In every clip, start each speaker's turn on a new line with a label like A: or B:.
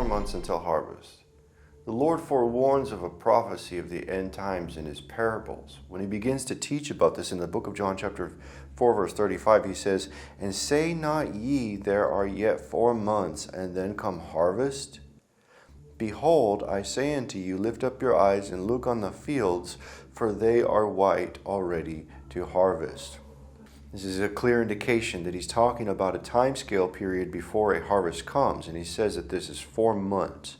A: months until harvest. The Lord forewarns of a prophecy of the end times in his parables. When he begins to teach about this in the book of John chapter 4 verse 35, he says, "And say not ye, there are yet 4 months, and then come harvest? Behold, I say unto you, lift up your eyes and look on the fields, for they are white already to harvest." This is a clear indication that he's talking about a time scale period before a harvest comes, and he says that this is 4 months.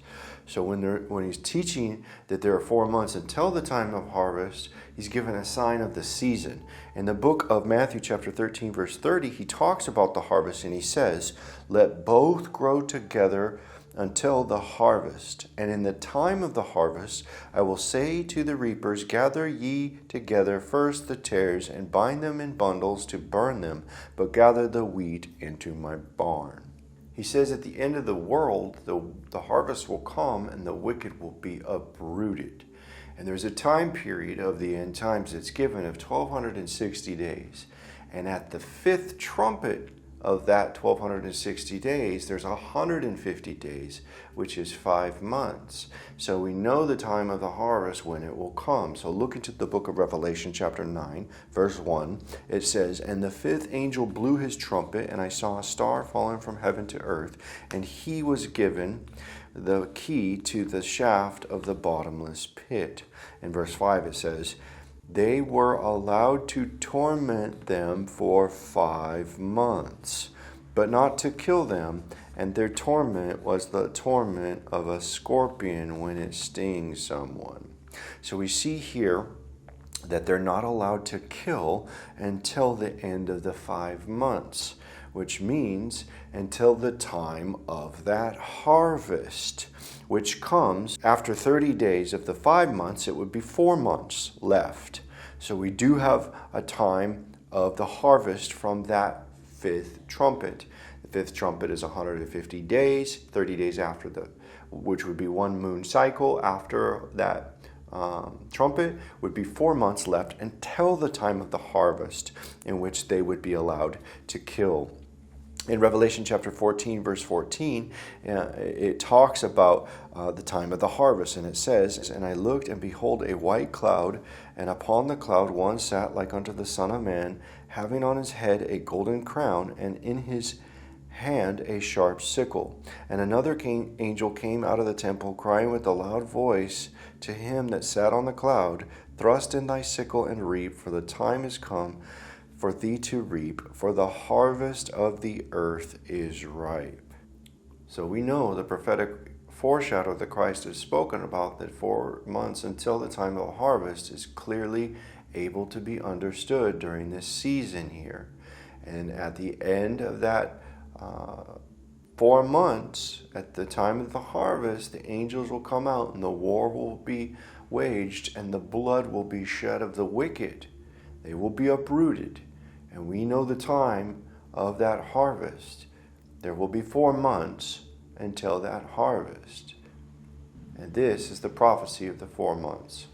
A: So when he's teaching that there are 4 months until the time of harvest, he's given a sign of the season. In the book of Matthew chapter 13 verse 30, he talks about the harvest, and he says, "Let both grow together until the harvest. And in the time of the harvest, I will say to the reapers, gather ye together first the tares, and bind them in bundles to burn them, but gather the wheat into my barn." He says at the end of the world, the harvest will come and the wicked will be uprooted. And there's a time period of the end times that's given of 1260 days. And at the 5th trumpet of that 1260 days, there's 150 days, which is 5 months. So we know the time of the harvest when it will come. So look into the book of Revelation chapter 9, verse 1. It says, "And the 5th angel blew his trumpet, and I saw a star falling from heaven to earth, and he was given the key to the shaft of the bottomless pit." In verse 5 it says, "They were allowed to torment them for 5 months, but not to kill them, and their torment was the torment of a scorpion when it stings someone." So we see here that they're not allowed to kill until the end of the 5 months, which means until the time of that harvest, which comes after 30 days of the 5 months. It would be 4 months left. So we do have a time of the harvest from that 5th trumpet. The 5th trumpet is 150 days, 30 days after which would be 1 moon cycle after that trumpet, would be 4 months left until the time of the harvest, in which they would be allowed to kill. In Revelation chapter 14, verse 14, it talks about the time of the harvest, and it says, "And I looked, and behold, a white cloud, and upon the cloud one sat like unto the Son of Man, having on his head a golden crown, and in his hand a sharp sickle. And another angel came out of the temple, crying with a loud voice to him that sat on the cloud, Thrust in thy sickle and reap, for the time is come for thee to reap, for the harvest of the earth is ripe." So we know the prophetic foreshadow that Christ has spoken about, that 4 months until the time of the harvest, is clearly able to be understood during this season here. And at the end of that 4 months, at the time of the harvest, the angels will come out and the war will be waged and the blood will be shed of the wicked. They will be uprooted. And we know the time of that harvest. There will be 4 months until that harvest. And this is the prophecy of the 4 months.